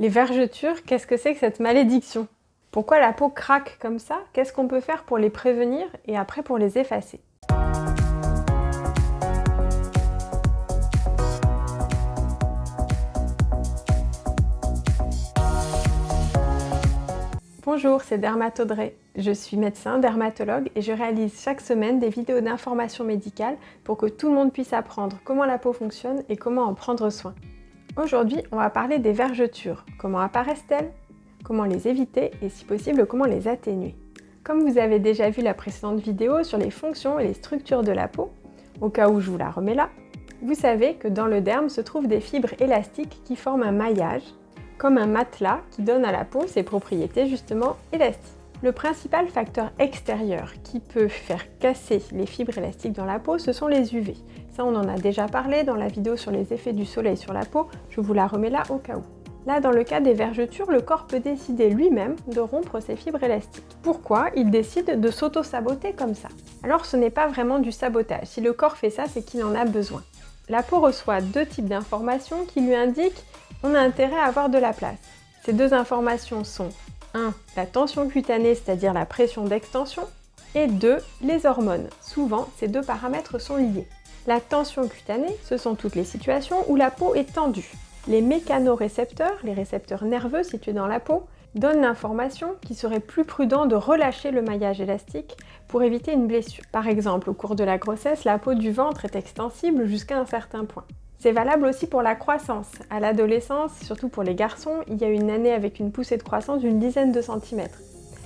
Les vergetures, qu'est-ce que c'est que cette malédiction? Pourquoi la peau craque comme ça? Qu'est-ce qu'on peut faire pour les prévenir et après pour les effacer? Bonjour, c'est Dermatodré. Je suis médecin, dermatologue et je réalise chaque semaine des vidéos d'information médicale pour que tout le monde puisse apprendre comment la peau fonctionne et comment en prendre soin. Aujourd'hui, on va parler des vergetures. Comment apparaissent-elles? Comment les éviter et si possible, comment les atténuer? Comme vous avez déjà vu la précédente vidéo sur les fonctions et les structures de la peau, au cas où je vous la remets là, vous savez que dans le derme se trouvent des fibres élastiques qui forment un maillage, comme un matelas qui donne à la peau ses propriétés justement élastiques. Le principal facteur extérieur qui peut faire casser les fibres élastiques dans la peau, ce sont les UV. Ça, on en a déjà parlé dans la vidéo sur les effets du soleil sur la peau, je vous la remets là au cas où. Là, dans le cas des vergetures, le corps peut décider lui-même de rompre ses fibres élastiques. Pourquoi il décide de s'auto-saboter comme ça? Alors, ce n'est pas vraiment du sabotage. Si le corps fait ça, c'est qu'il en a besoin. La peau reçoit deux types d'informations qui lui indiquent qu'on a intérêt à avoir de la place. Ces deux informations sont 1. La tension cutanée, c'est-à-dire la pression d'extension, et 2. Les hormones. Souvent, ces deux paramètres sont liés. La tension cutanée, ce sont toutes les situations où la peau est tendue. Les mécanorécepteurs, les récepteurs nerveux situés dans la peau, donnent l'information qu'il serait plus prudent de relâcher le maillage élastique pour éviter une blessure. Par exemple, au cours de la grossesse, la peau du ventre est extensible jusqu'à un certain point. C'est valable aussi pour la croissance. À l'adolescence, surtout pour les garçons, il y a une année avec une poussée de croissance d'une dizaine de centimètres.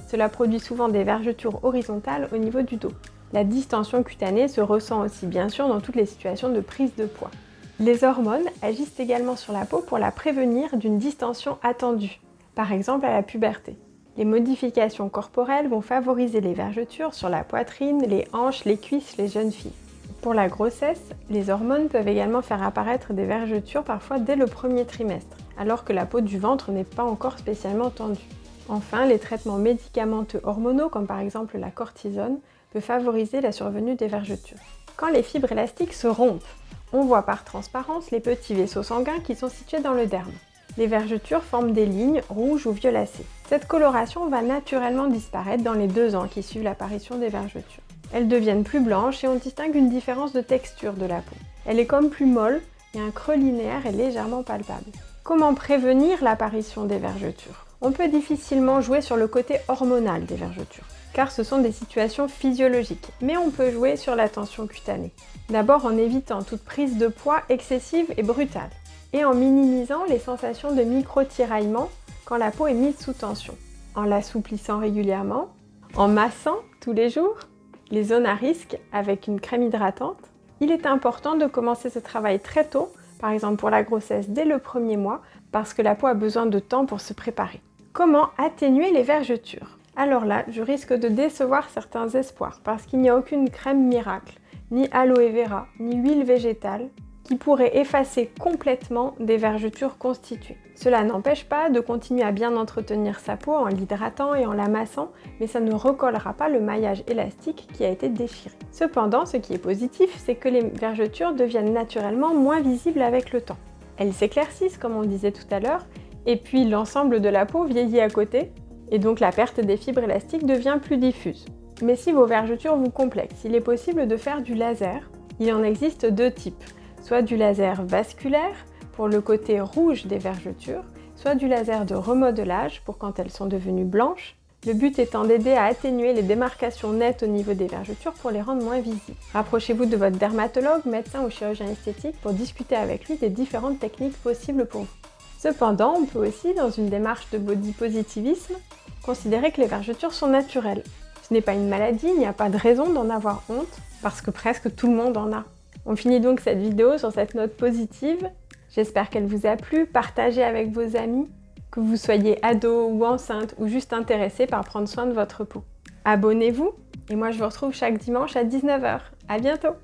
Cela produit souvent des vergetures horizontales au niveau du dos. La distension cutanée se ressent aussi bien sûr dans toutes les situations de prise de poids. Les hormones agissent également sur la peau pour la prévenir d'une distension attendue, par exemple à la puberté. Les modifications corporelles vont favoriser les vergetures sur la poitrine, les hanches, les cuisses les jeunes filles. Pour la grossesse, les hormones peuvent également faire apparaître des vergetures parfois dès le premier trimestre, alors que la peau du ventre n'est pas encore spécialement tendue. Enfin, les traitements médicamenteux hormonaux, comme par exemple la cortisone, peuvent favoriser la survenue des vergetures. Quand les fibres élastiques se rompent, on voit par transparence les petits vaisseaux sanguins qui sont situés dans le derme. Les vergetures forment des lignes rouges ou violacées. Cette coloration va naturellement disparaître dans les 2 ans qui suivent l'apparition des vergetures. Elles deviennent plus blanches et on distingue une différence de texture de la peau. Elle est comme plus molle et un creux linéaire est légèrement palpable. Comment prévenir l'apparition des vergetures? On peut difficilement jouer sur le côté hormonal des vergetures, car ce sont des situations physiologiques, mais on peut jouer sur la tension cutanée. D'abord en évitant toute prise de poids excessive et brutale, et en minimisant les sensations de micro-tiraillement quand la peau est mise sous tension, en l'assouplissant régulièrement, en massant tous les jours, les zones à risque avec une crème hydratante. Il est important de commencer ce travail très tôt, par exemple pour la grossesse dès le premier mois, parce que la peau a besoin de temps pour se préparer. Comment atténuer les vergetures? Alors là, je risque de décevoir certains espoirs, parce qu'il n'y a aucune crème miracle, ni aloe vera, ni huile végétale, qui pourrait effacer complètement des vergetures constituées. Cela n'empêche pas de continuer à bien entretenir sa peau en l'hydratant et en la massant, mais ça ne recollera pas le maillage élastique qui a été déchiré. Cependant, ce qui est positif, c'est que les vergetures deviennent naturellement moins visibles avec le temps. Elles s'éclaircissent, comme on disait tout à l'heure, et puis l'ensemble de la peau vieillit à côté, et donc la perte des fibres élastiques devient plus diffuse. Mais si vos vergetures vous complexent, il est possible de faire du laser. Il en existe 2 types. Soit du laser vasculaire pour le côté rouge des vergetures, soit du laser de remodelage pour quand elles sont devenues blanches. Le but étant d'aider à atténuer les démarcations nettes au niveau des vergetures pour les rendre moins visibles. Rapprochez-vous de votre dermatologue, médecin ou chirurgien esthétique pour discuter avec lui des différentes techniques possibles pour vous. Cependant, on peut aussi, dans une démarche de body positivisme, considérer que les vergetures sont naturelles. Ce n'est pas une maladie, il n'y a pas de raison d'en avoir honte, parce que presque tout le monde en a. On finit donc cette vidéo sur cette note positive. J'espère qu'elle vous a plu. Partagez avec vos amis, que vous soyez ado ou enceinte ou juste intéressé par prendre soin de votre peau. Abonnez-vous et moi je vous retrouve chaque dimanche à 19 h. À bientôt!